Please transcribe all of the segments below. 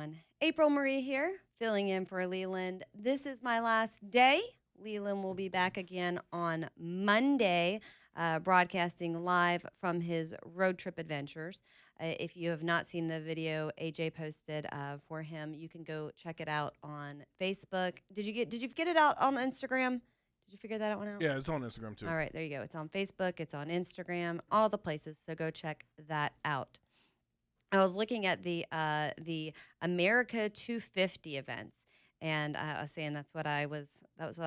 everyone. April Marie here, filling in for Leland. This is my last day. Leland will be back again on Monday, broadcasting live from his road trip adventures. If you have not seen the video AJ posted for him, you can go check it out on Facebook. Did you get it out on Instagram? Did you figure that one out? Yeah, it's on Instagram too. All right, there you go. It's on Facebook, it's on Instagram, all the places. So go check that out. I was looking at the America 250 events, and I was saying that was what I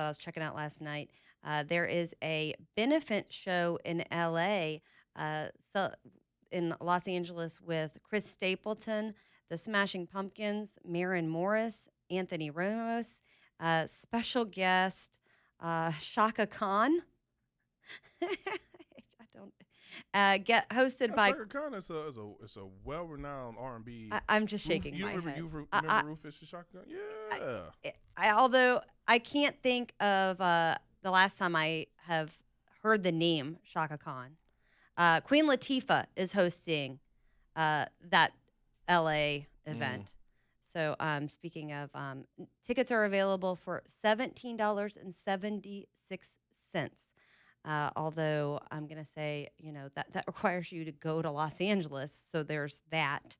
was checking out last night. There is a benefit show in L.A. So in Los Angeles with Chris Stapleton, the Smashing Pumpkins, Maren Morris, Anthony Ramos, special guest Shaka Khan. I don't get hosted by. Shaka Khan is a well-renowned R&B. I'm just shaking my head. You remember Rufus and Shaka Khan? Yeah. Although I can't think of the last time I have heard the name Shaka Khan. Queen Latifah is hosting that LA event. So speaking of, tickets are available for $17.76. Although I'm going to say, that requires you to go to Los Angeles. So there's that.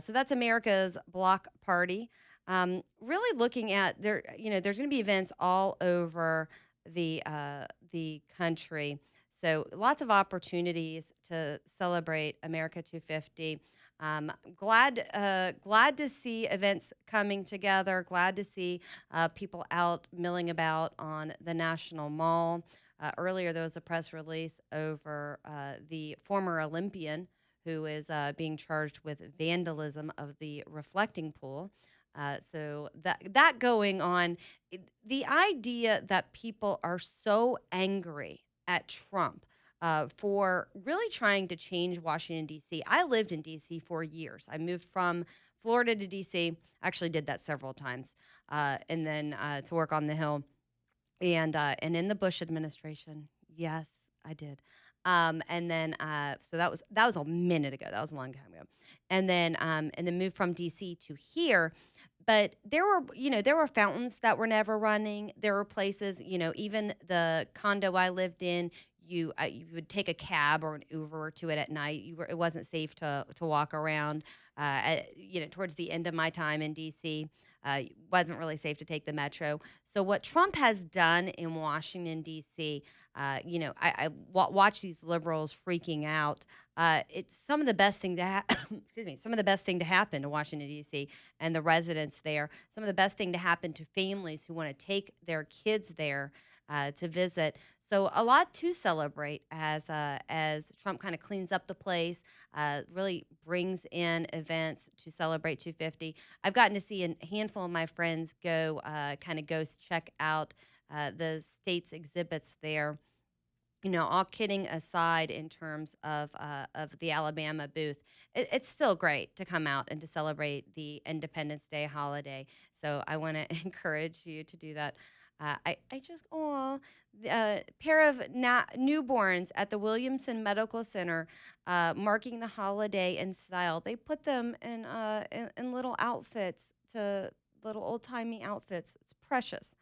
So that's America's Block Party. Really looking at there's going to be events all over the country. So lots of opportunities to celebrate America 250. Glad to see events coming together. Glad to see people out milling about on the National Mall. Earlier, there was a press release over the former Olympian who is being charged with vandalism of the reflecting pool. So that going on, the idea that people are so angry at Trump for really trying to change Washington, D.C. I lived in D.C. for years. I moved from Florida to D.C. Actually did that several times, and then to work on the Hill. And in the Bush administration, yes, I did. And then so that was a minute ago. That was a long time ago. And then moved from DC to here. But there were fountains that were never running. There were places, even the condo I lived in, you would take a cab or an Uber to it at night. It wasn't safe to walk around. Towards the end of my time in DC, wasn't really safe to take the metro. So what Trump has done in Washington D.C., I watch these liberals freaking out. It's some of the best thing to excuse me, some of the best thing to happen to Washington D.C. and the residents there. Some of the best thing to happen to families who want to take their kids there to visit. So a lot to celebrate as Trump kind of cleans up the place, really brings in events to celebrate 250. I've gotten to see a handful of my friends go check out the state's exhibits there. All kidding aside, in terms of the Alabama booth, it's still great to come out and to celebrate the Independence Day holiday. So I want to encourage you to do that. I just, pair of newborns at the Williamson Medical Center, marking the holiday in style. They put them in little outfits, little old-timey outfits. It's precious.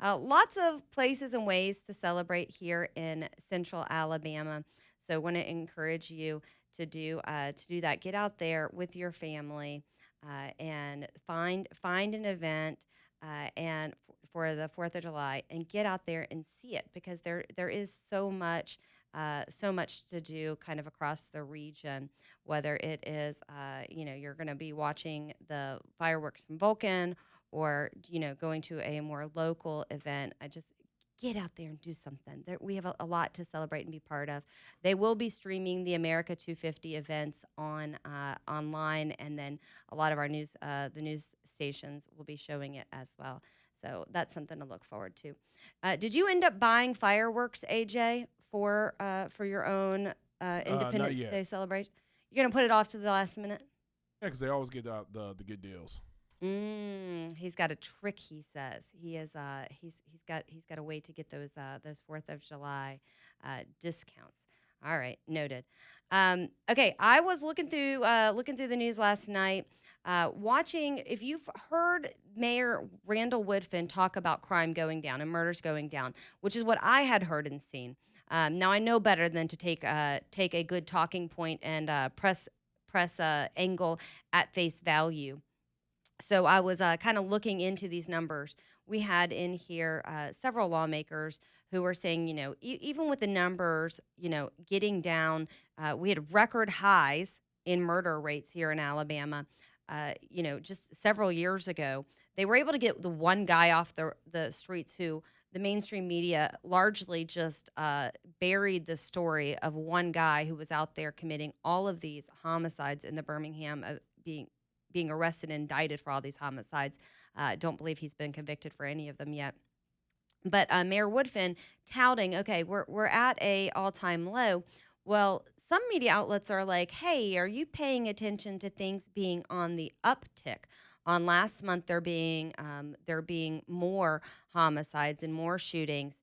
Lots of places and ways to celebrate here in Central Alabama. So I want to encourage you to do that. Get out there with your family and find an event and for the 4th of July, and get out there and see it, because there is so much to do kind of across the region, whether it is, you're going to be watching the fireworks from Vulcan, or, going to a more local event. I just get out there and do something. We have a lot to celebrate and be part of. They will be streaming the America 250 events online, and then a lot of our news stations will be showing it as well. So that's something to look forward to. Did you end up buying fireworks, AJ, for your own Independence Day celebration? You're gonna put it off to the last minute? Yeah, because they always get the good deals. He's got a trick. He says he is. He's got a way to get those 4th of July discounts. All right, noted. Okay, I was looking through the news last night. Watching, if you've heard Mayor Randall Woodfin talk about crime going down and murders going down, which is what I had heard and seen. Now I know better than to take a good talking point and press angle at face value. So I was kind of looking into these numbers. We had in here several lawmakers who were saying, even with the numbers, getting down, we had record highs in murder rates here in Alabama. Just several years ago, they were able to get the one guy off the streets who the mainstream media largely just buried the story of one guy who was out there committing all of these homicides in the Birmingham, being arrested and indicted for all these homicides. Don't believe he's been convicted for any of them yet. But Mayor Woodfin touting, okay, we're at a all time low. Well, some media outlets are like, hey, are you paying attention to things being on the uptick? On last month, there being more homicides and more shootings.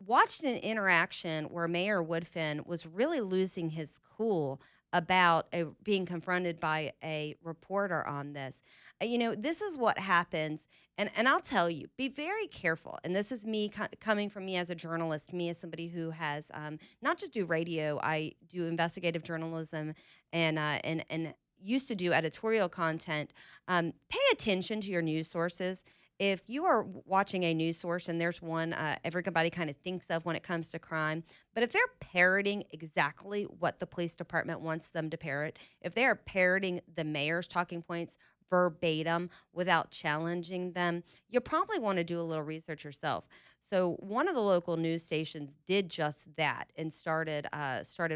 Watched an interaction where Mayor Woodfin was really losing his cool about being confronted by a reporter on this. This is what happens. And I'll tell you, be very careful. And this is me coming from me as a journalist, me as somebody who has not just do radio, I do investigative journalism and used to do editorial content. Pay attention to your news sources. If you are watching a news source and there's one everybody kind of thinks of when it comes to crime, but if they're parroting exactly what the police department wants them to parrot, if they are parroting the mayor's talking points verbatim without challenging them, you probably want to do a little research yourself. So one of the local news stations did just that and started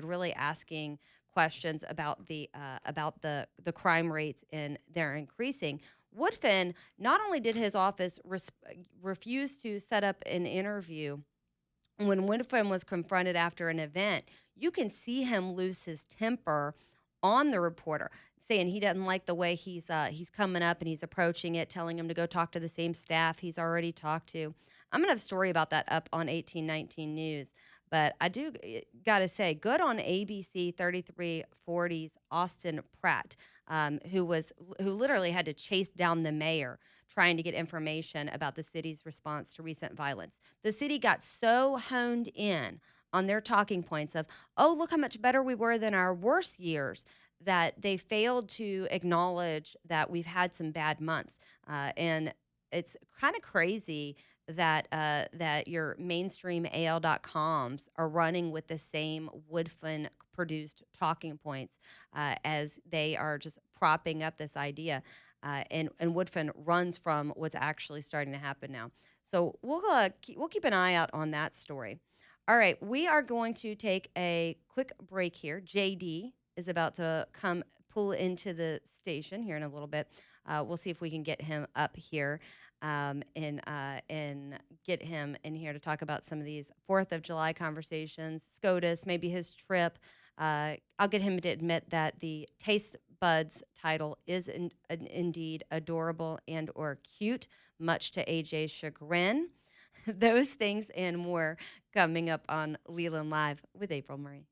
really asking questions about the crime rates, and they're increasing. Woodfin, not only did his office refuse to set up an interview when Woodfin was confronted after an event, you can see him lose his temper on the reporter, saying he doesn't like the way he's coming up and he's approaching it, telling him to go talk to the same staff he's already talked to. I'm gonna have a story about that up on 1819 News. But I do gotta say, good on ABC 3340's Austin Pratt, who literally had to chase down the mayor trying to get information about the city's response to recent violence. The city got so honed in on their talking points of, oh, look how much better we were than our worst years, that they failed to acknowledge that we've had some bad months. And it's kind of crazy that your mainstream AL.coms are running with the same Woodfin produced talking points as they are just propping up this idea. And Woodfin runs from what's actually starting to happen now. So we'll keep an eye out on that story. All right, we are going to take a quick break here. JD is about to come pull into the station here in a little bit. We'll see if we can get him up here and get him in here to talk about some of these 4th of July conversations, SCOTUS, maybe his trip. I'll get him to admit that the Taste Buds title is indeed adorable and or cute, much to AJ's chagrin. Those things and more coming up on Leland Live with April Murray.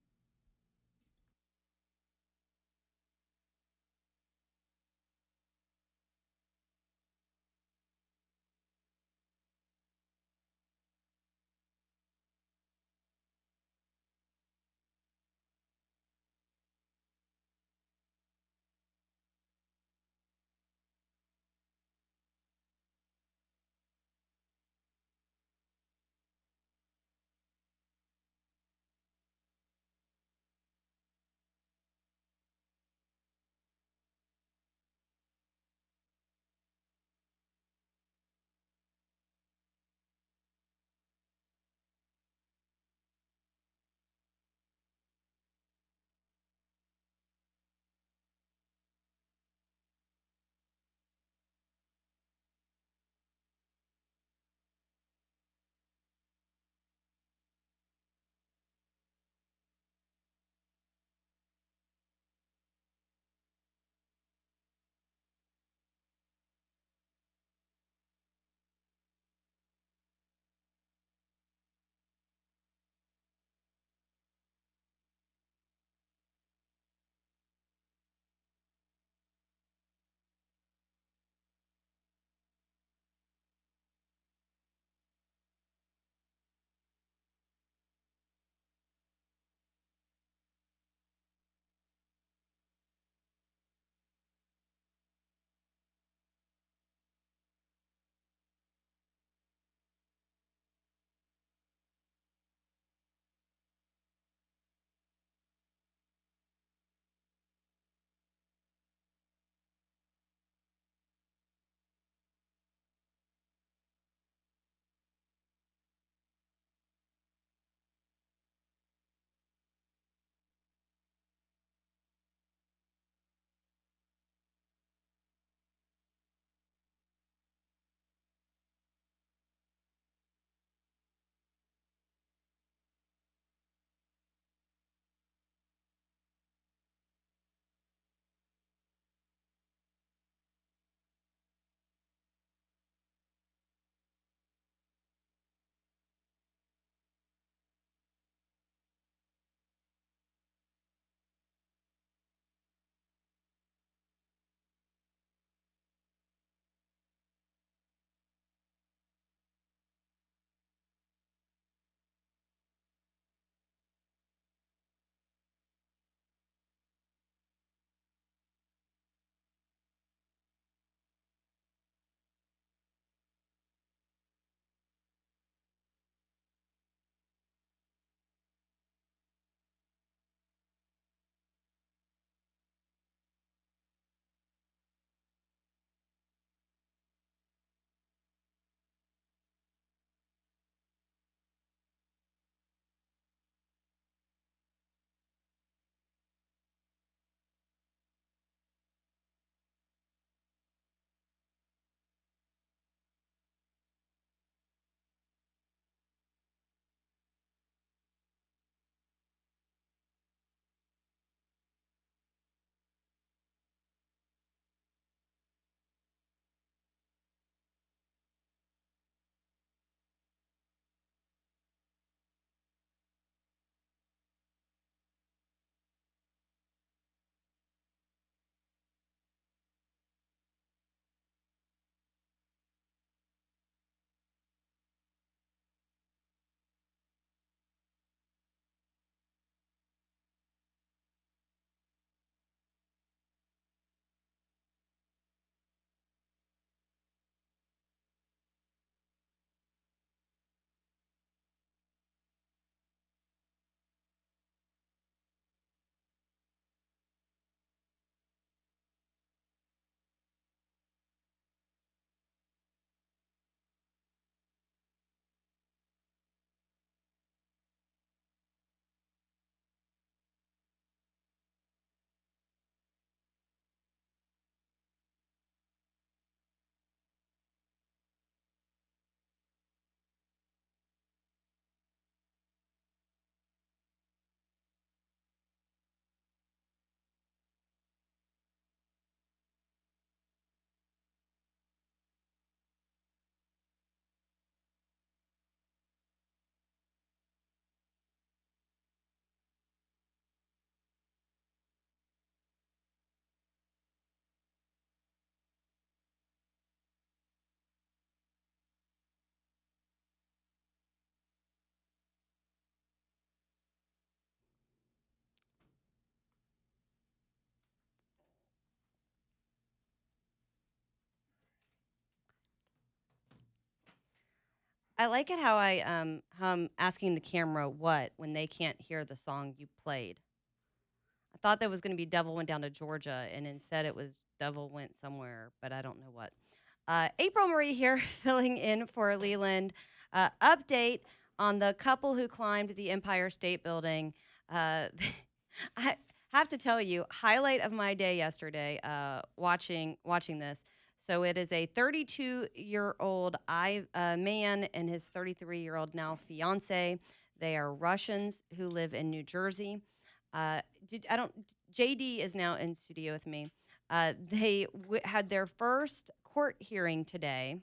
I like it how I'm asking the camera what when they can't hear the song you played. I thought that was going to be Devil Went Down to Georgia, and instead it was Devil Went Somewhere, but I don't know what. April Marie here, filling in for Leland. Update on the couple who climbed the Empire State Building. I have to tell you, highlight of my day yesterday, watching this. So it is a 32-year-old man and his 33-year-old now fiance. They are Russians who live in New Jersey. JD is now in studio with me. They had their first court hearing today,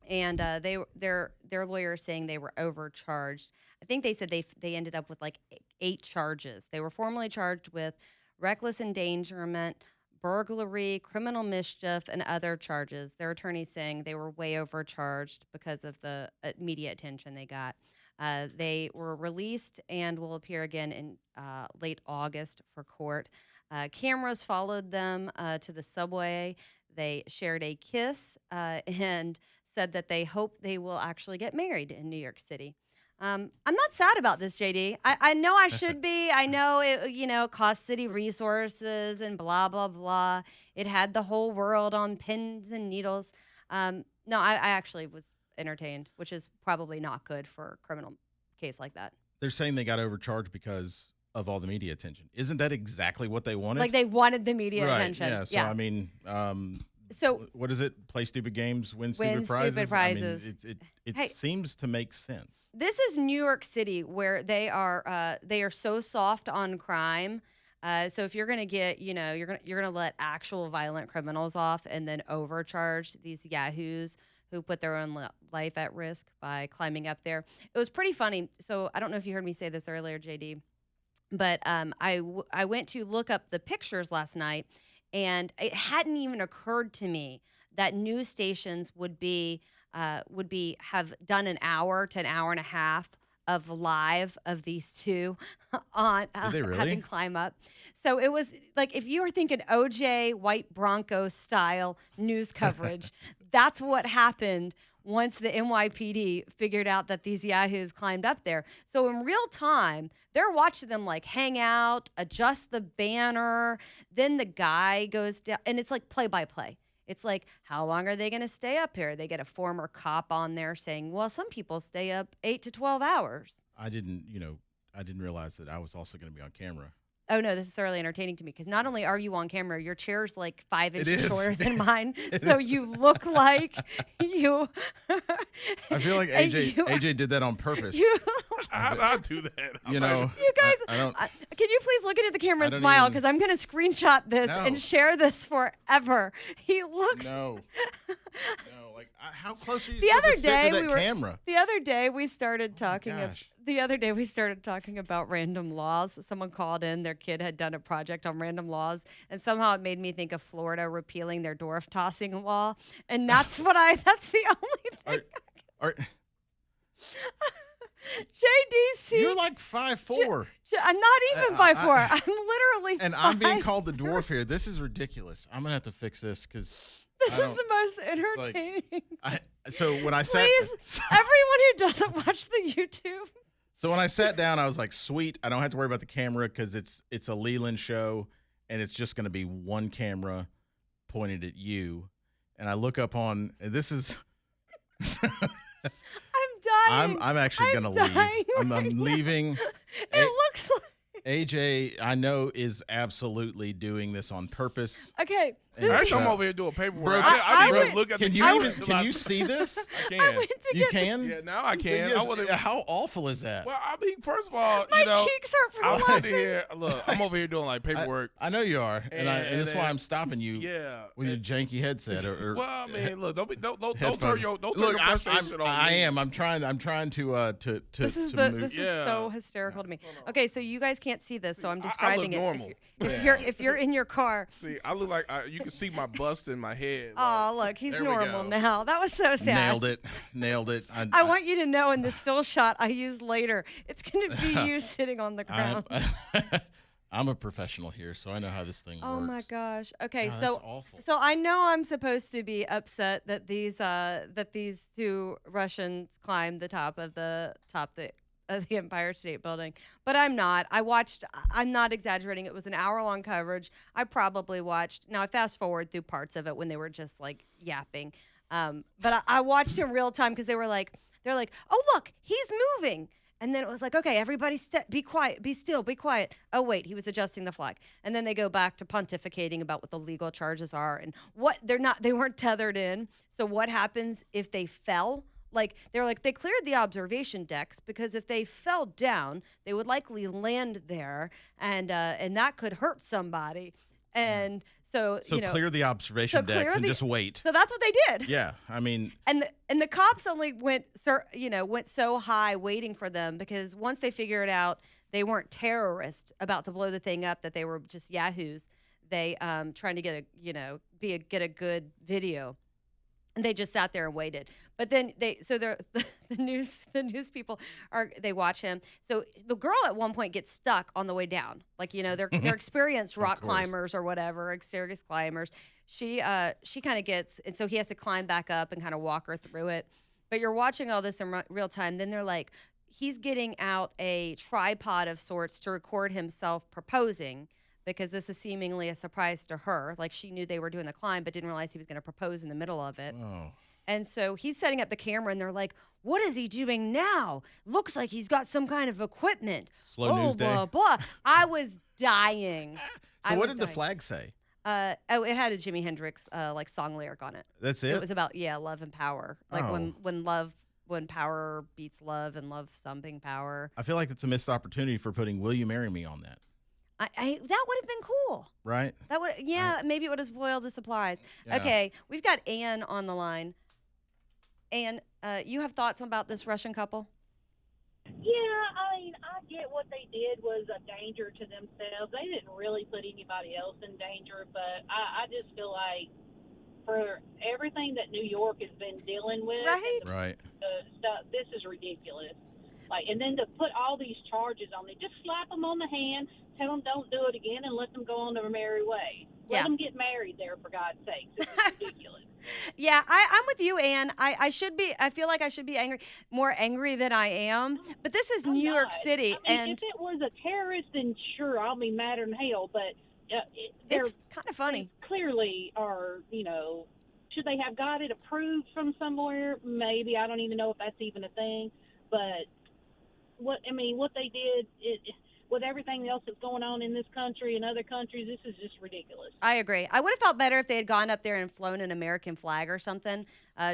and their lawyer is saying they were overcharged. I think they said they ended up with like 8 charges. They were formally charged with reckless endangerment, burglary, criminal mischief, and other charges. Their attorney's saying they were way overcharged because of the media attention they got. They were released and will appear again in late August for court. Cameras followed them to the subway. They shared a kiss and said that they hope they will actually get married in New York City. I'm not sad about this, JD. I know I should be. I know it, cost city resources and blah, blah, blah. It had the whole world on pins and needles. No, I actually was entertained, which is probably not good for a criminal case like that. They're saying they got overcharged because of all the media attention. Isn't that exactly what they wanted? Like they wanted the media attention. Yeah. So, I mean, so what is it? Play stupid games, win stupid prizes. I mean, it seems to make sense. This is New York City, where they are so soft on crime. So if you're gonna get, you're gonna let actual violent criminals off and then overcharge these yahoos who put their own life at risk by climbing up there. It was pretty funny. So I don't know if you heard me say this earlier, JD, but I went to look up the pictures last night, and it hadn't even occurred to me that news stations would have done an hour to an hour and a half of live of these two on Did they really? having climb up. So it was like if you were thinking OJ White Bronco style news coverage, that's what happened once the NYPD figured out that these yahoos climbed up there. So in real time, they're watching them like hang out, adjust the banner. Then the guy goes down, and it's like play by play. It's like, how long are they going to stay up here? They get a former cop on there saying, well, some people stay up 8 to 12 hours. I didn't realize that I was also going to be on camera. Oh, no, this is thoroughly entertaining to me because not only are you on camera, your chair's like 5 inches shorter than mine. So you look like you. I feel like AJ did that on purpose. I do that. You guys, I don't. Can you please look into the camera and smile? Because I'm going to screenshot this and share this forever. He looks. No. Like how close are you supposed to sit to that camera? The other day we started talking. Gosh. The other day we started talking about random laws. Someone called in, their kid had done a project on random laws, and somehow it made me think of Florida repealing their dwarf tossing law. And that's that's the only thing. JDC. You're like 5'4". I'm not even 5'4". I'm literally. And 5'. I'm being called the dwarf here. This is ridiculous. I'm gonna have to fix this because. This is the most entertaining. So when I sat, please, everyone who doesn't watch the YouTube. So when I sat down, I was like, "Sweet, I don't have to worry about the camera because it's a Leland show, and it's just going to be one camera pointed at you." And I look up on this is. I'm dying. I'm actually going to leave. I'm leaving. It looks like. AJ, I know, is absolutely doing this on purpose. Okay. I'm over here doing paperwork. Bro, I didn't even look at the camera. Can you see this? I can. You can? Yeah, now I can. Yes, how awful is that? Well, I mean, first of all, my cheeks hurt from laughing. I'm over here doing like paperwork. I know you are, and that's why I'm stopping you. Yeah. With your janky headset or well, I mean, look, don't turn your frustration on me. I am. I'm trying to This is so hysterical to me. Okay, so you guys can't see this, so I'm describing I look normal. If you're in your car. See, I look like you can see my bust in my head. Oh, look, he's normal now. That was so sad. Nailed it. I want you to know in the still shot I use later, it's going to be you sitting on the ground. I'm a professional here, so I know how this thing works. Oh my gosh. Okay, God, so that's awful. so I know I'm supposed to be upset that these two Russians climbed the top of the Empire State Building, but I'm not. I'm not exaggerating. It was an hour-long coverage. I probably watched. Now I fast forward through parts of it when they were just like yapping. But I watched in real time because they're like, "Oh, look, he's moving." And then it was like, okay, everybody be quiet, be still, be quiet. Oh, wait, he was adjusting the flag. And then they go back to pontificating about what the legal charges are and what they weren't tethered in. So what happens if they fell? Like, they cleared the observation decks because if they fell down, they would likely land there and that could hurt somebody. And so clear the observation decks and just wait. So that's what they did. Yeah, I mean, and the cops only went so high waiting for them because once they figured out they weren't terrorists about to blow the thing up, that they were just yahoos. They trying to get a good video. And they just sat there and waited. But then the news people they watch him. So the girl at one point gets stuck on the way down. Like, they're experienced rock climbers or whatever, experienced climbers. She kind of gets, and so he has to climb back up and kind of walk her through it. But you're watching all this in real time. Then they're like, he's getting out a tripod of sorts to record himself proposing, because this is seemingly a surprise to her. Like, she knew they were doing the climb, but didn't realize he was going to propose in the middle of it. Oh. And so he's setting up the camera, and they're like, what is he doing now? Looks like he's got some kind of equipment. Slow news day. Blah, blah. I was dying. So what did the flag say? It had a Jimi Hendrix song lyric on it. That's it? It was about, love and power. Like when power beats love and love something power. I feel like it's a missed opportunity for putting Will You Marry Me on that. That would have been cool. Right? Maybe it would have spoiled the surprise. Yeah. Okay, we've got Ann on the line. Ann, you have thoughts about this Russian couple? Yeah, I mean, I get what they did was a danger to themselves. They didn't really put anybody else in danger, but I just feel like for everything that New York has been dealing with, right, the stuff, this is ridiculous. Like, and then to put all these charges on them, just slap them on the hand, tell them don't do it again, and let them go on their merry way. Let them get married there, for God's sake. This is ridiculous. Yeah, I'm with you, Ann. I feel like I should be more angry than I am. But this is New York City, I mean, and if it was a terrorist, then sure, I'll be madder than hell. But it's kind of funny. They clearly are, should they have got it approved from somewhere? Maybe. I don't even know if that's even a thing. But what they did, with everything else that's going on in this country and other countries, this is just ridiculous. I agree. I would have felt better if they had gone up there and flown an American flag or something,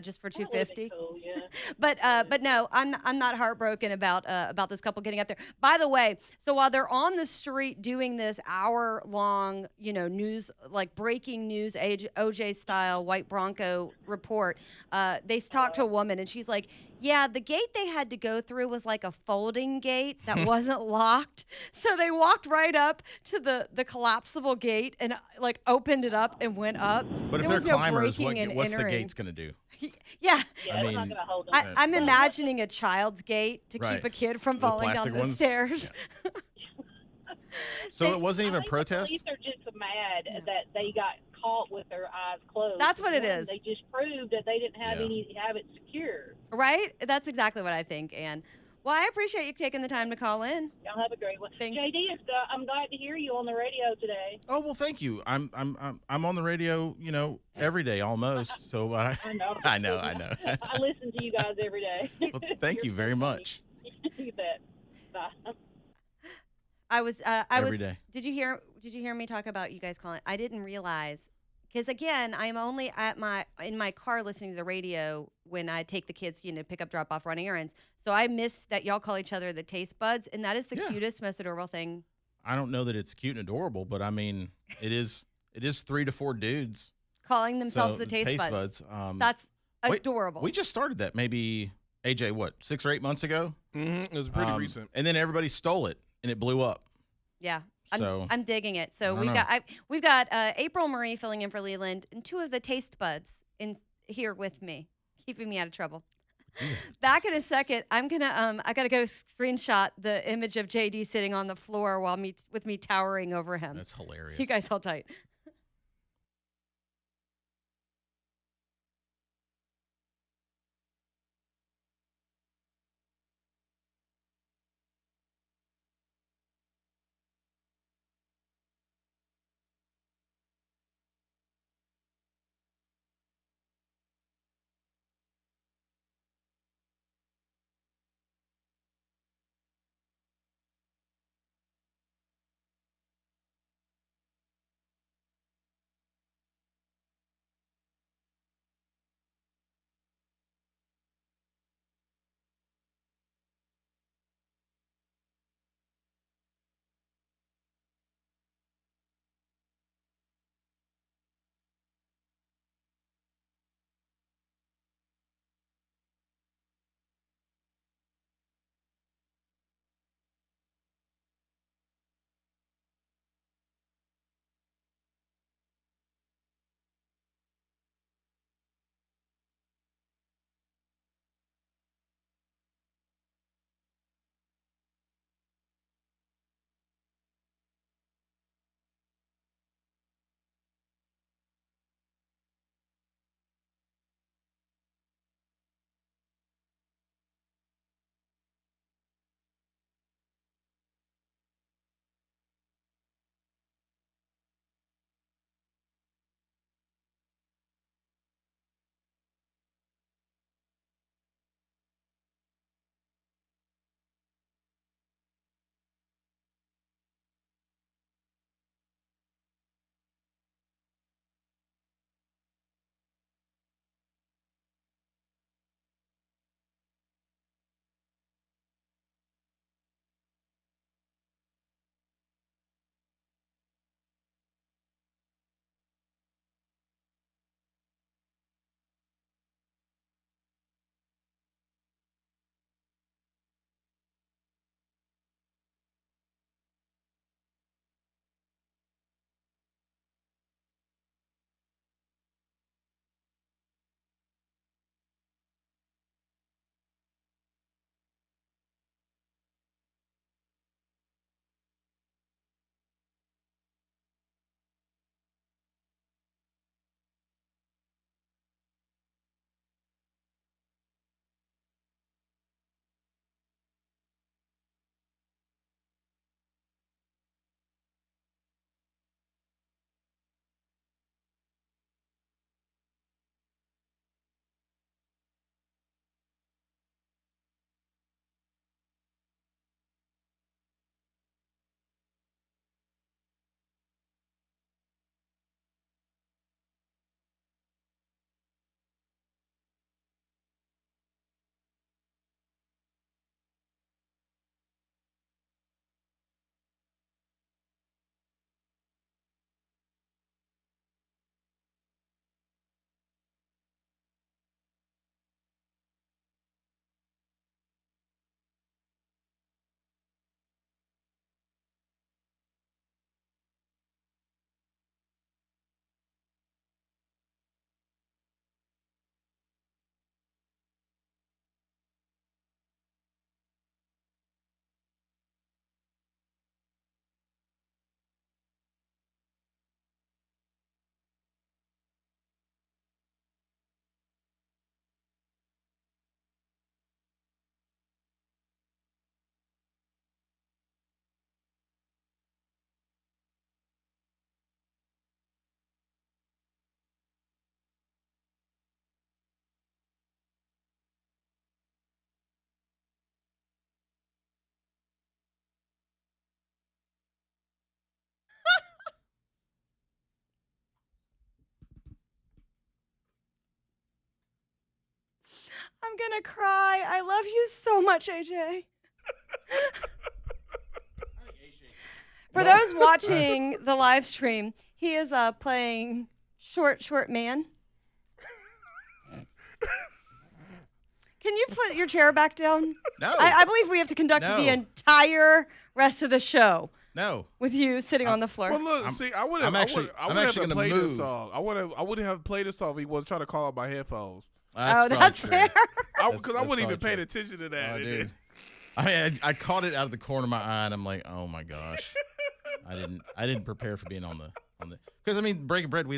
just for $250. Cool, yeah. But no, I'm not heartbroken about this couple getting up there. By the way, so while they're on the street doing this hour-long, news, like breaking news, OJ style white Bronco report, they talked to a woman and she's like, yeah, the gate they had to go through was like a folding gate that wasn't locked. So they walked right up to the collapsible gate and like opened it up and went up. But if they're climbers, what's the gate's going to do? Yeah. I mean, not gonna hold them. I'm imagining a child's gate to keep a kid from falling down the stairs. Yeah. So it wasn't even a protest? Police are just mad that they got caught with their eyes closed. That's what it is. They just proved that they didn't have have it secure. Right? That's exactly what I think, Ann. Well, I appreciate you taking the time to call in. Y'all have a great one. JD, I'm glad to hear you on the radio today. Oh, well, thank you. I'm on the radio, every day almost. So I know. I know. I listen to you guys every day. Well, thank you very much. You bet. Bye. Every day. Did you hear me talk about you guys calling? I didn't realize, because again, I am only in my car listening to the radio when I take the kids, pick up, drop off, running errands. So I miss that y'all call each other the taste buds, and that is the cutest, most adorable thing. I don't know that it's cute and adorable, but I mean, it is 3 to 4 dudes calling themselves the taste buds. That's adorable. We just started that maybe, AJ, what, 6 or 8 months ago? Mm-hmm. It was pretty recent. And then everybody stole it, and it blew up. Yeah. So I'm digging it. So we've got April Marie filling in for Leland, and 2 of the taste buds here with me, keeping me out of trouble. Back in a second. I'm gonna I gotta go screenshot the image of JD sitting on the floor while with me towering over him. That's hilarious. You guys hold tight. I'm gonna cry. I love you so much, AJ. For those watching the live stream, he is playing short man. Can you put your chair back down? No. I believe we have to conduct the entire rest of the show. No. With you sitting on the floor. Well, look, see, I would have played this song. I would have played this song if he was trying to call out my headphones. That's fair. Because I wasn't even paying attention to that. Oh, dude. I mean, I caught it out of the corner of my eye, and I'm like, oh my gosh, I didn't prepare for being on the because I mean, Breaking Bread, they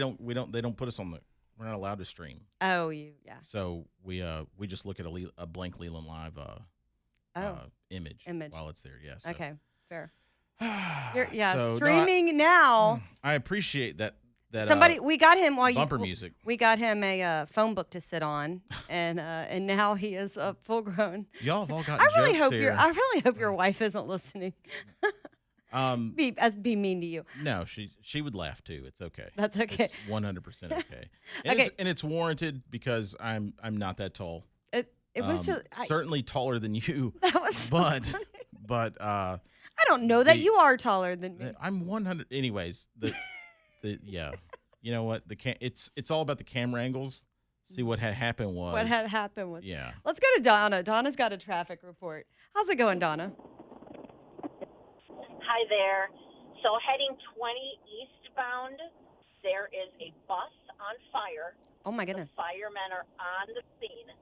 don't put us on the. We're not allowed to stream. Oh, So we just look at a blank Leland Live image while it's there. Yes. Yeah, so. Okay. Fair. So, streaming now. I appreciate that. Somebody, we got him while bumper music. We got him a phone book to sit on, and now he is full grown. Y'all have all got. I really hope your wife isn't listening. Be mean to you. No, she would laugh too. It's okay. That's okay. It's 100% okay. And it's warranted because I'm not that tall. It was just certainly taller than you. That was but I don't know that you are taller than me. I'm 100. Anyways, yeah. You know what? It's all about the camera angles. See what had happened was. What had happened was. Yeah. Let's go to Donna. Donna's got a traffic report. How's it going, Donna? Hi there. So heading 20 eastbound, there is a bus on fire. Oh my goodness. The firemen are on the scene.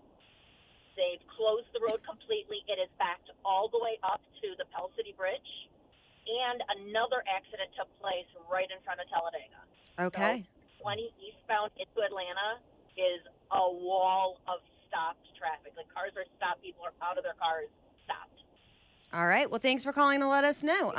They've closed the road completely. It is backed all the way up to the Pell City Bridge. And another accident took place right in front of Talladega. Okay. So 20 eastbound into Atlanta is a wall of stopped traffic. Like cars are stopped, people are out of their cars, stopped. All right. Well, thanks for calling to let us know.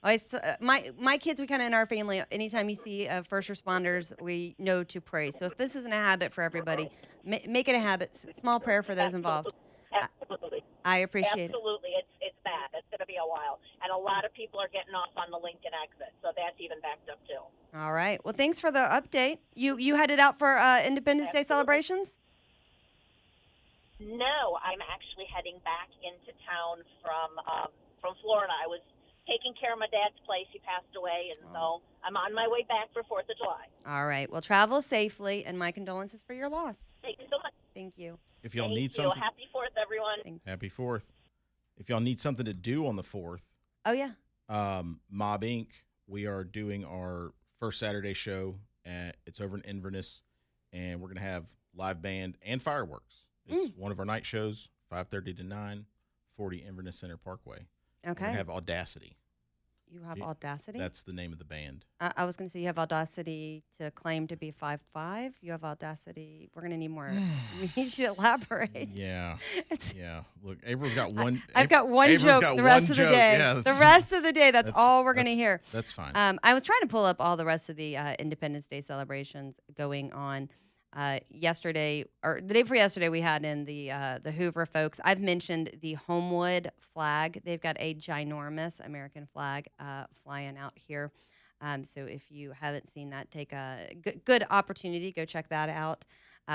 My kids, we kind of in our family, anytime you see first responders, we know to pray. So if this isn't a habit for everybody, make it a habit. Small prayer for those involved. Absolutely. I appreciate it. Absolutely. It's bad. It's going to be a while. And a lot of people are getting off on the Lincoln exit, so that's even backed up too. All right. Well, thanks for the update. You headed out for Independence Day celebrations? No, I'm actually heading back into town from Florida. I was taking care of my dad's place. He passed away, and so I'm on my way back for 4th of July. All right. Well, travel safely, and my condolences for your loss. Thank you so much. Thank you. If y'all Thank need you. something, Happy 4th, everyone. Happy 4th. If y'all need something to do on the 4th, oh yeah, Mob Inc. We are doing our first Saturday show. It's over in Inverness, and we're gonna have live band and fireworks. It's one of our night shows, 5:30 to 9, 40 Inverness Center Parkway. Okay. We have Audacity. You have Audacity? That's the name of the band. I was going to say you have Audacity to claim to be 5'5". You have Audacity. We're going to need more. We need you to elaborate. Yeah. Yeah. Look, April's got one. I've got one April's joke got the rest one of the joke. day. Yeah, the rest of the day, that's all we're going to hear. That's fine. I was trying to pull up all the rest of the Independence Day celebrations going on. Yesterday, or the day before yesterday, we had in the Hoover folks. I've mentioned the Homewood flag. They've got a ginormous American flag flying out here. So if you haven't seen that, take a good opportunity. Go check that out.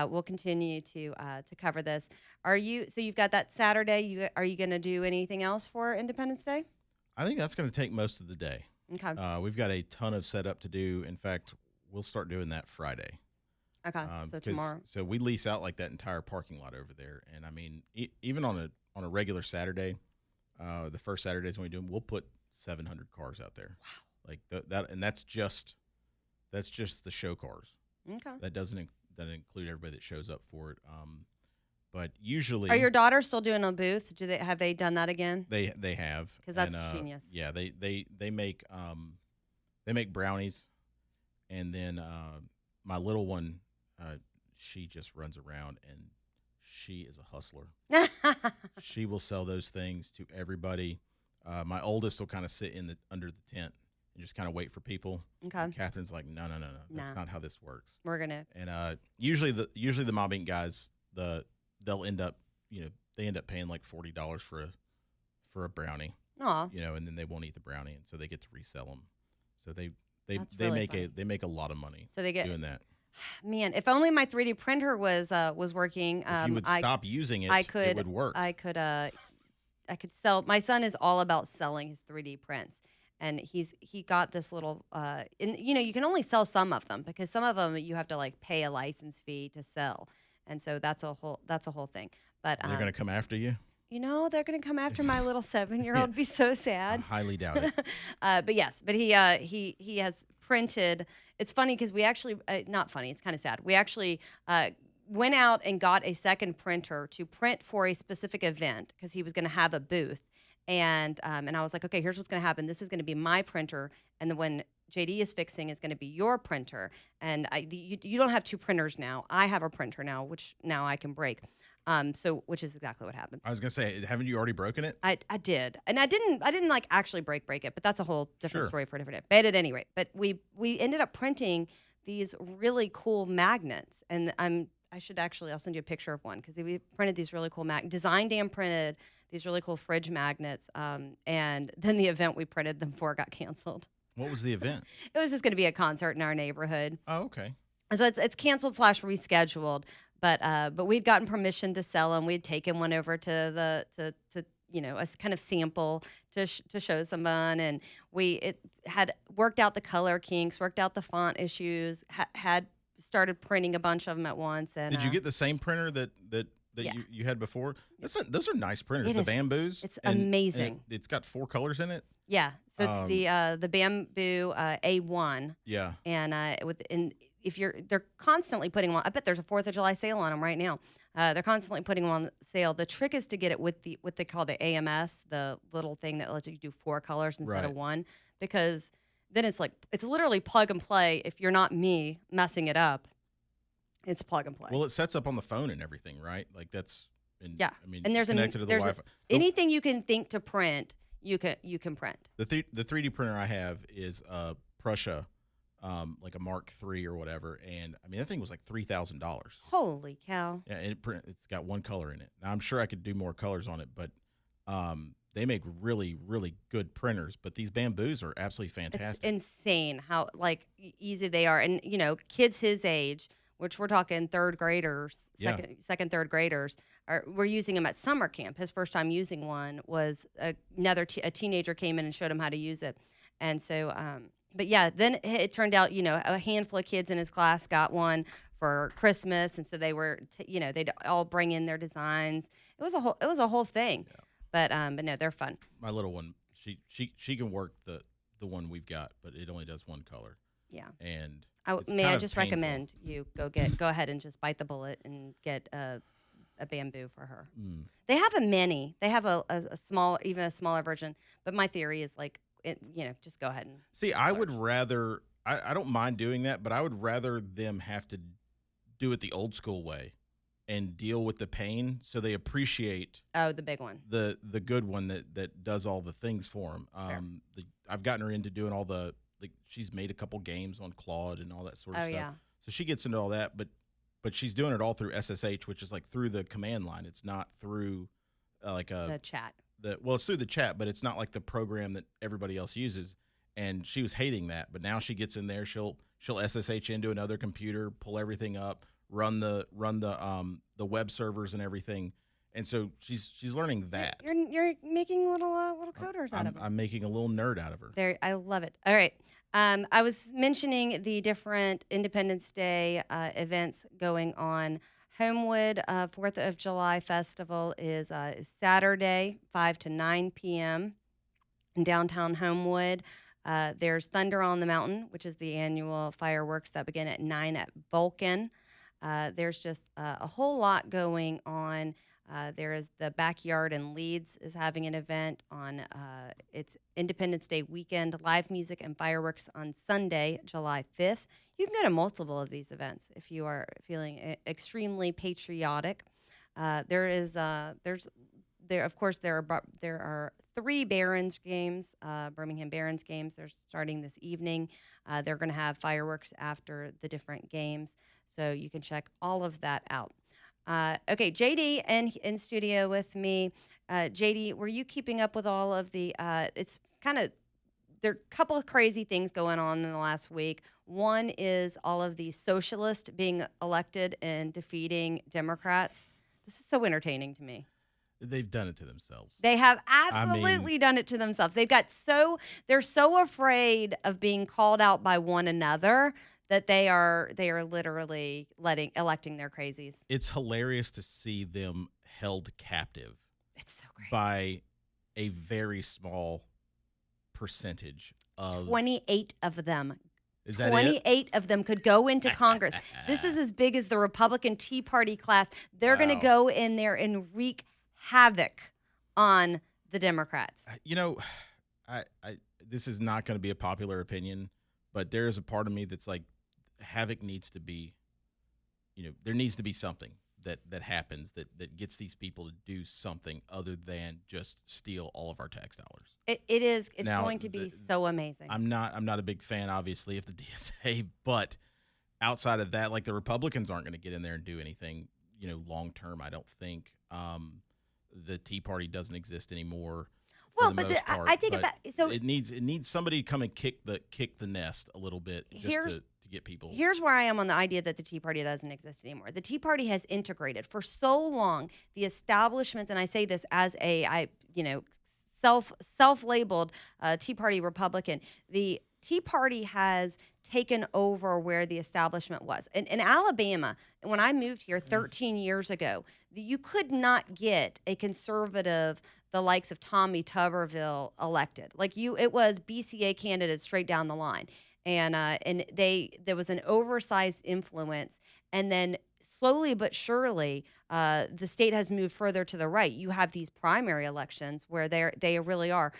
We'll continue to cover this. So you've got that Saturday. Are you going to do anything else for Independence Day? I think that's going to take most of the day. Okay. We've got a ton of setup to do. In fact, we'll start doing that Friday. Okay, so tomorrow. So we lease out like that entire parking lot over there, and I mean, even on a regular Saturday, the first Saturdays when we do them, we'll put 700 cars out there. Wow! Like that, and that's just the show cars. Okay. That doesn't include everybody that shows up for it. But usually, are your daughters still doing a booth? Have they done that again? They have, because that's genius. Yeah, they make brownies, and then my little one. She just runs around, and she is a hustler. She will sell those things to everybody. My oldest will kind of sit under the tent and just kind of wait for people. Okay. And Catherine's like, no, that's not how this works. We're gonna. And usually the Mob Inc. guys, they'll end up paying like $40 for a brownie. Aw. And then they won't eat the brownie, and so they get to resell them. So they make a lot of money. So they get doing that. Man, if only my 3D printer was working. If you would stop using it, it would work. I could sell. My son is all about selling his 3D prints, and he got this little. And you can only sell some of them because some of them you have to like pay a license fee to sell, and so that's a whole thing. But they're gonna come after you. They're going to come after my little 7-year-old. Be so sad. I highly doubt it. But he has printed. It's funny because we actually, not funny, it's kind of sad. We actually went out and got a second printer to print for a specific event because he was going to have a booth. And I was like, okay, here's what's going to happen. This is going to be my printer. And then when JD is fixing is going to be your printer. And you don't have two printers now. I have a printer now, which now I can break. Which is exactly what happened. I was gonna say, haven't you already broken it? I did, and I didn't like actually break it, but that's a whole different story for a different day. But at any rate, we ended up printing these really cool magnets, and I should actually, I'll send you a picture of one because we printed these really cool Design Dan printed these really cool fridge magnets, and then the event we printed them for got canceled. What was the event? It was just going to be a concert in our neighborhood. Oh, okay. So it's canceled / rescheduled. But we'd gotten permission to sell them. We'd taken one over to a kind of sample to show someone, and it had worked out the color kinks, worked out the font issues, had started printing a bunch of them at once. And did you get the same printer that yeah. you had before? Those are nice printers. The Bamboos. It's amazing. And it's got 4 colors in it. Yeah. So it's the Bamboo A1. Yeah. And they're constantly putting them on. I bet there's a 4th of July sale on them right now. They're constantly putting them on sale. The trick is to get it with what they call the AMS, the little thing that lets you do 4 colors instead of 1, because then it's literally plug and play. If you're not me messing it up, it's plug and play. Well, it sets up on the phone and everything, right? Like that's yeah. I mean, and there's connected to the Wi-Fi. Anything you can think to print, you can print. The 3D printer I have is Prusa. Like a Mark III or whatever, and I mean that thing was like $3,000. Holy cow! Yeah, and it's got 1 color in it. Now I'm sure I could do more colors on it, but they make really, really good printers. But these Bamboos are absolutely fantastic. It's insane how easy they are, and kids his age, which we're talking 3rd graders, second, 3rd graders, we're using them at summer camp. His first time using one was a teenager came in and showed him how to use it, and so. But yeah, then it turned out, a handful of kids in his class got one for Christmas, and so they were, they'd all bring in their designs. It was a whole thing. Yeah. But no, they're fun. My little one, she can work the one we've got, but it only does 1 color. Yeah. And I just recommend you go ahead and just bite the bullet and get a Bamboo for her. Mm. They have a mini. They have a smaller version. But my theory is just go ahead and see. I would rather. I don't mind doing that, but I would rather them have to do it the old school way and deal with the pain, so they appreciate. Oh, the big one. The good one that does all the things for them. I've gotten her into doing all the. She's made a couple games on Claude and all that sort of stuff. Yeah. So she gets into all that, but she's doing it all through SSH, which is through the command line. It's not through the chat. It's through the chat, but it's not like the program that everybody else uses. And she was hating that, but now she gets in there. She'll SSH into another computer, pull everything up, run the web servers and everything. And so she's learning that. You're making little coders out of her. I'm making a little nerd out of her. There, I love it. All right. I was mentioning the different Independence Day events going on. Homewood 4th of July Festival is Saturday, 5 to 9 p.m. in downtown Homewood. There's Thunder on the Mountain, which is the annual fireworks that begin at 9 at Vulcan. There's just a whole lot going on. There is the Backyard in Leeds is having an event on it's Independence Day weekend, live music and fireworks on Sunday, July 5th. You can go to multiple of these events if you are feeling extremely patriotic. There are 3 Barons games, Birmingham Barons games. They're starting this evening. They're going to have fireworks after the different games, so you can check all of that out. Okay, JD in studio with me. JD, were you keeping up with all of the? There are a couple of crazy things going on in the last week. One is all of the socialists being elected and defeating Democrats. This is so entertaining to me. They've done it to themselves. They have absolutely done it to themselves. They're so afraid of being called out by one another that they are literally electing their crazies. It's hilarious to see them held captive. It's so great. By a very small percentage of 28 of them Is that 28 of them could go into Congress. This is as big as the Republican Tea Party class. They're going to go in there and wreak havoc on the Democrats. You know, I this is not going to be a popular opinion, but there is a part of me that's like, havoc needs to be, there needs to be something that happens that gets these people to do something other than just steal all of our tax dollars. It's going to be so amazing. I'm not a big fan, obviously, of the DSA, but outside of that, like, the Republicans aren't going to get in there and do anything, long term. I don't think. The Tea Party doesn't exist anymore. Well, but I take it back. So it needs somebody to come and kick the nest a little bit just to get people. Here's where I am on the idea that the Tea Party doesn't exist anymore. The Tea Party has integrated for so long the establishments, and I say this as a self-labeled Tea Party Republican. The Tea Party has taken over where the establishment was. In Alabama, when I moved here 13 years ago, you could not get a conservative, the likes of Tommy Tuberville, elected. It was BCA candidates straight down the line. And there was an oversized influence. And then slowly but surely, the state has moved further to the right. You have these primary elections where they really are,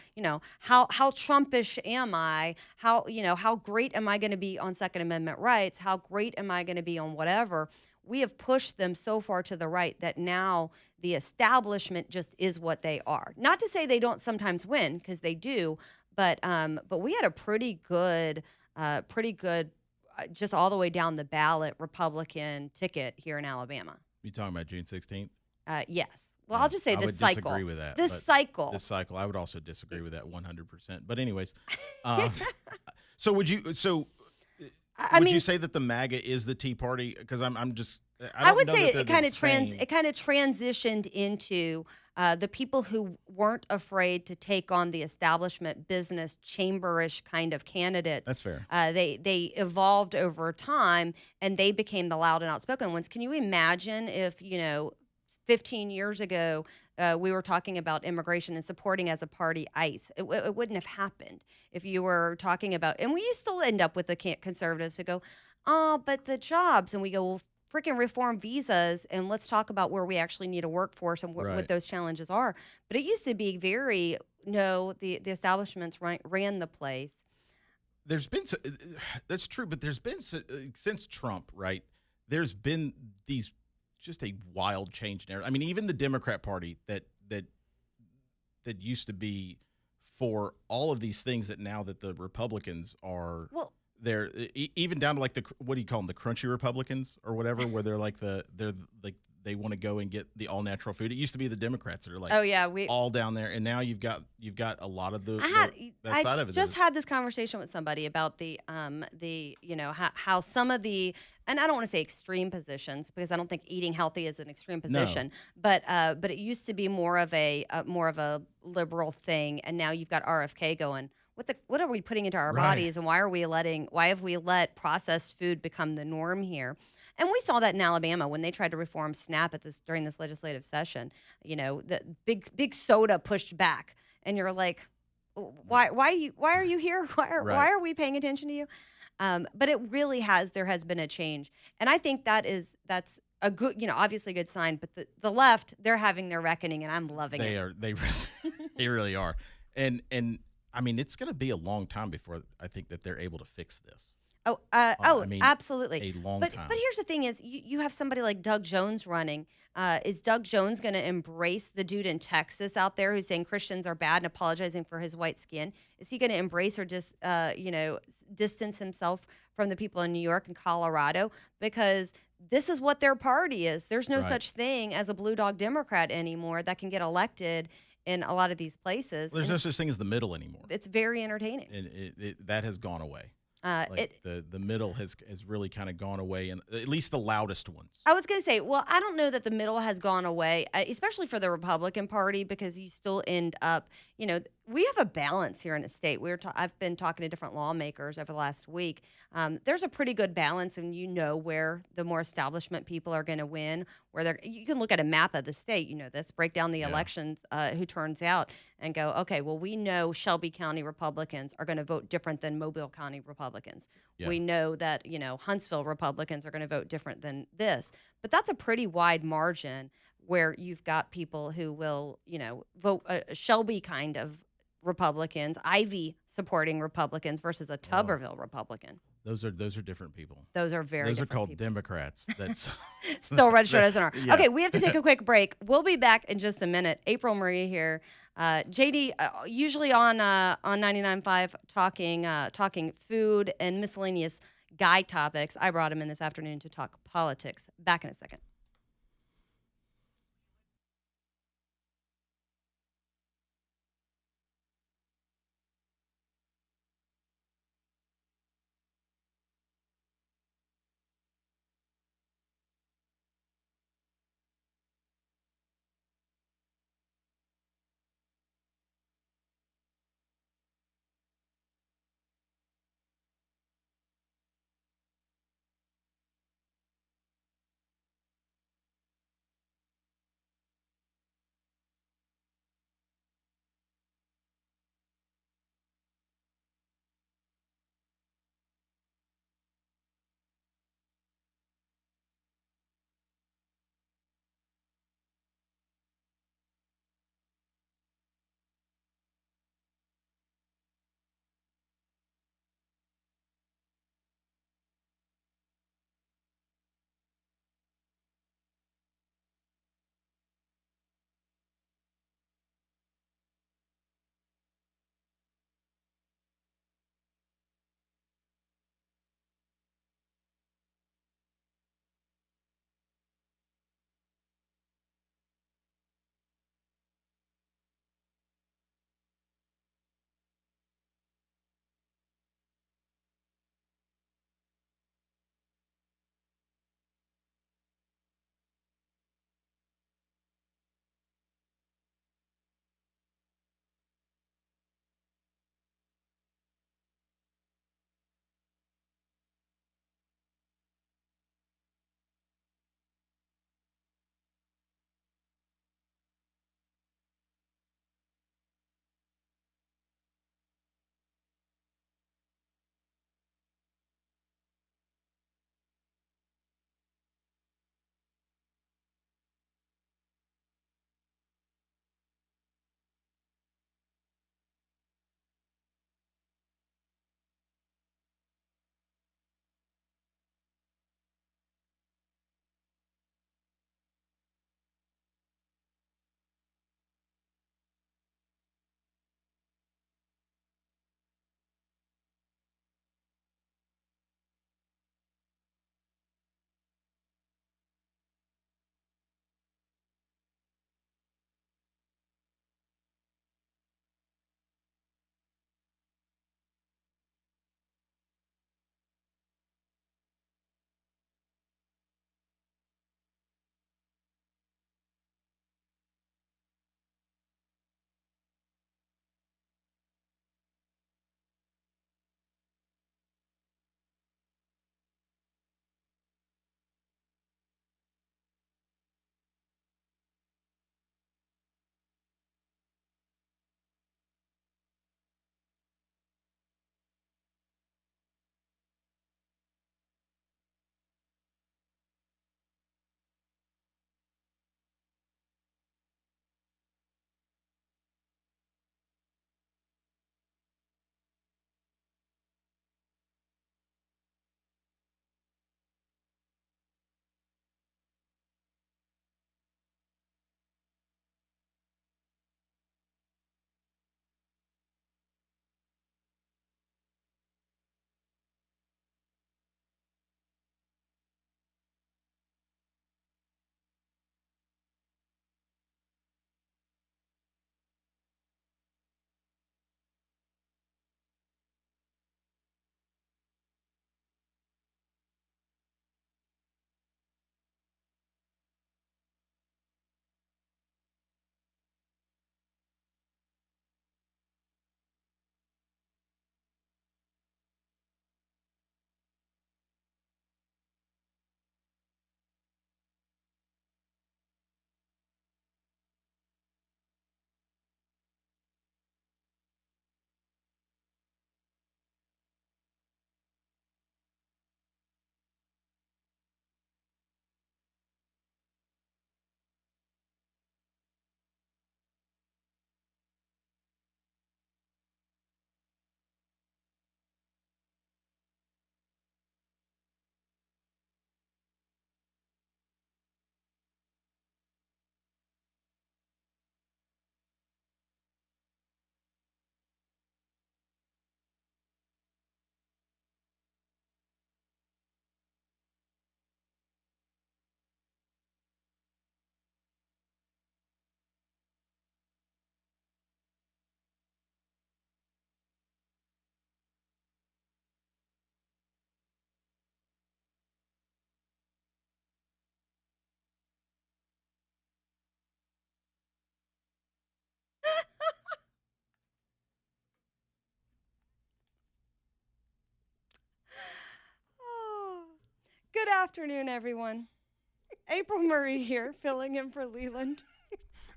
how Trumpish am I? How great am I going to be on Second Amendment rights? How great am I going to be on whatever? We have pushed them so far to the right that now the establishment just is what they are. Not to say they don't sometimes win, because they do, but we had a pretty good just all the way down the ballot Republican ticket here in Alabama. You talking about June 16th? Yes. Well, I'll just say this cycle. I would disagree with that. This cycle, I would also disagree with that 100%. But anyways, so would you say that the MAGA is the Tea Party? Because I would say it kind of transitioned into the people who weren't afraid to take on the establishment business chamberish kind of candidates. That's fair. They evolved over time, and they became the loud and outspoken ones. Can you imagine if 15 years ago we were talking about immigration and supporting as a party ICE? It wouldn't have happened if you were talking about. And we still end up with the conservatives who go, "Oh, but the jobs," and we go, "Well, freaking reform visas, and let's talk about where we actually need a workforce and what those challenges are." But it used to be the establishments ran the place. There's been that's true, but there's been since Trump, right? There's been just a wild change in. I mean, even the Democrat Party that used to be for all of these things that now that the Republicans are. Well, they're even down to like what do you call them, the crunchy Republicans or whatever, where they're like they want to go and get the all natural food. It used to be the Democrats that are like, all down there, and now you've got a lot of that side of it. I just had this conversation with somebody about how some of the, and I don't want to say extreme positions, because I don't think eating healthy is an extreme position, but it used to be more of a liberal thing, and now you've got RFK going, what are we putting into our bodies, and why have we let processed food become the norm here? And we saw that in Alabama when they tried to reform SNAP during this legislative session. The big soda pushed back, and you're like, why are you here? Why are we paying attention to you? But it really there has been a change, and I think that's a good, obviously a good sign. But the left, they're having their reckoning, and I'm loving it. They really are, and. I mean, it's going to be a long time before I think that they're able to fix this. Absolutely. A long time. But here's the thing: is you have somebody like Doug Jones running. Is Doug Jones going to embrace the dude in Texas out there who's saying Christians are bad and apologizing for his white skin? Is he going to embrace or just distance himself from the people in New York and Colorado? Because this is what their party is. There's no such thing as a blue dog Democrat anymore that can get elected in a lot of these places. There's no such thing as the middle anymore. It's very entertaining. And that has gone away. The middle has really kind of gone away, and at least the loudest ones. I was going to say, well, I don't know that the middle has gone away, especially for the Republican Party, because you still end up, we have a balance here in the state. I've been talking to different lawmakers over the last week. There's a pretty good balance, and where the more establishment people are going to win. You can look at a map of the state. This, break down the elections, who turns out, and go, okay, well, we know Shelby County Republicans are going to vote different than Mobile County Republicans. Yeah. We know that Huntsville Republicans are going to vote different than this, but that's a pretty wide margin where you've got people who will, vote Shelby kind of Republicans, Ivy supporting Republicans versus a Tuberville Republican. Those are different people. Those are Those are called people. Democrats. That's still registered as an R. Yeah. Okay, we have to take a quick break. We'll be back in just a minute. April Marie here. JD, usually on 99.5 talking food and miscellaneous guy topics. I brought him in this afternoon to talk politics. Back in a second. afternoon, everyone. April Murray here, filling in for Leland.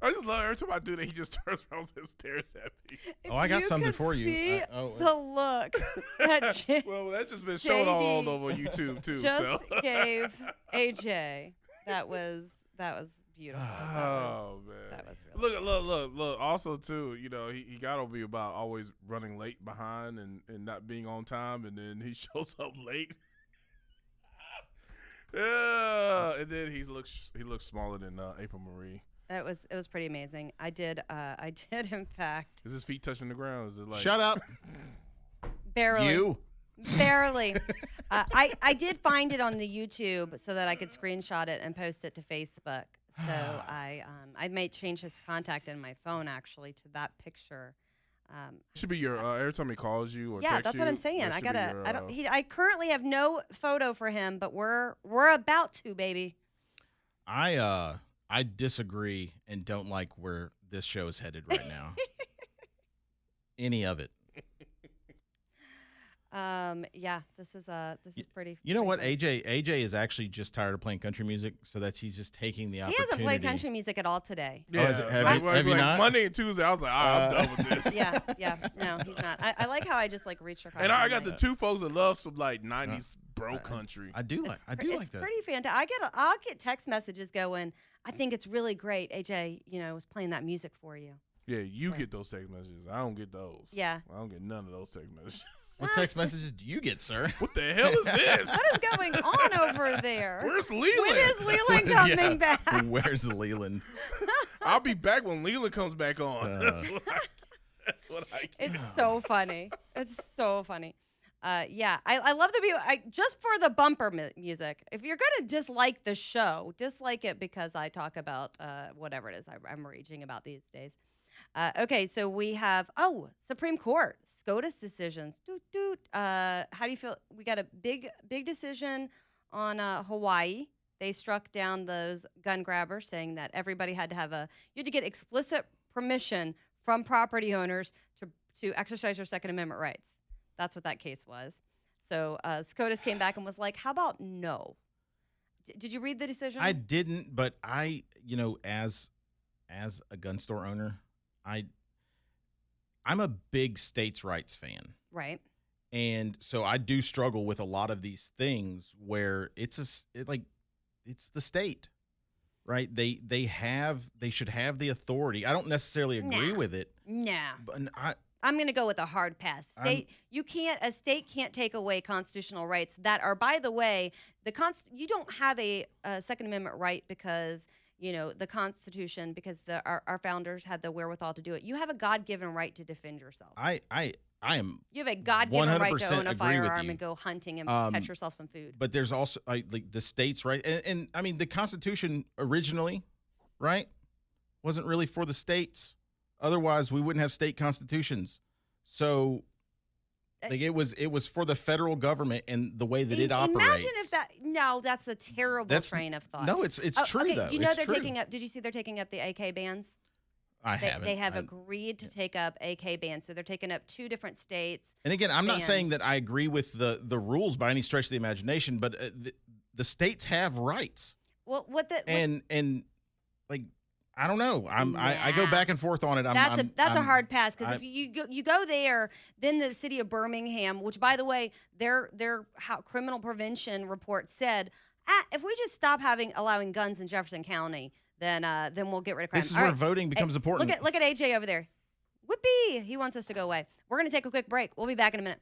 I just love every time I do that, he just turns around and stares at me. If I got something could for you. see the look that Well, that's just been shown all JD over YouTube too. just So. gave AJ. That was beautiful. Oh man, that was really look. Also too, you know, he got to be about always running late behind and not being on time, and then he shows up late. Yeah, and then he looks smaller than April Marie. It was pretty amazing. I did in fact Is his feet touching the ground? Is it like Shut up. barely. You. Barely. I did find it on the YouTube so that I could screenshot it and post it to Facebook. So I made changes to contact in my phone actually to that picture. Should be your every time he calls you or Yeah, texts that's you, what I'm saying. that I should gotta. be your, I currently have no photo for him, but we're about to, baby. I disagree and don't like where this show is headed right now. Any of it. Yeah, this is pretty. You know what? pretty fun. AJ is actually just tired of playing country music, so he's just taking the He opportunity. hasn't played country music at all today. Yeah, is it- have you not? Monday and Tuesday, I was like, I'm done with this. Yeah, no, he's not. I like how I just like reached across. And my I got the mind. two folks that love some like '90s bro country. I do like It's that. pretty fantastic. I'll get text messages going. I think it's really great. AJ, was playing that music for you. Yeah, you get those text messages. I don't get those. Yeah. I don't get none of those text messages. What text messages do you get, sir? What the hell is this? What is going on over there? Where's Leland? When is Leland coming back? Where's Leland? I'll be back when Leland comes back on. That's what I get. It's so funny. It's so funny. Yeah, I love the people. Just for the bumper music. If you're gonna dislike the show, dislike it because I talk about whatever it is I'm raging about these days. Okay, so we have Supreme Court SCOTUS decisions. How do you feel? We got a big decision on Hawaii. They struck down those gun grabbers, saying that everybody had to you had to get explicit permission from property owners to exercise their Second Amendment rights. That's what that case was. So SCOTUS came back and was like, "How about no?" Did you read the decision? I didn't, but as a gun store owner, I'm a big states' rights fan. Right. And so I do struggle with a lot of these things where it's the state, right? They should have the authority. I don't necessarily agree with it. Nah. But I'm going to go with a hard pass. A state can't take away constitutional rights that are, by the way, you don't have a Second Amendment right because the Constitution, because our founders had the wherewithal to do it. You have a God-given right to defend yourself. I am. You have a God-given right to 100% own a agree with firearm you. and go hunting and catch yourself some food. But there's also like the states' right, and I mean the Constitution originally, right, wasn't really for the states. Otherwise, we wouldn't have state constitutions. So, like it was for the federal government and the way that it operates. Imagine if that's a terrible train of thought. No, it's true okay, though. they're true. taking up. Did you see they're taking up the AK bans? They have agreed to take up AK bans, so they're taking up 2 different states. And again, I'm not saying that I agree with the rules by any stretch of the imagination, but the states have rights. Well, and like I don't know. I go back and forth on it. That's a hard pass because if you go there, then the city of Birmingham, which by the way, their criminal prevention report said, if we just stop allowing guns in Jefferson County, then we'll get rid of crime. This is where voting becomes important. Look at AJ over there. Whoopee! He wants us to go away. We're gonna take a quick break. We'll be back in a minute.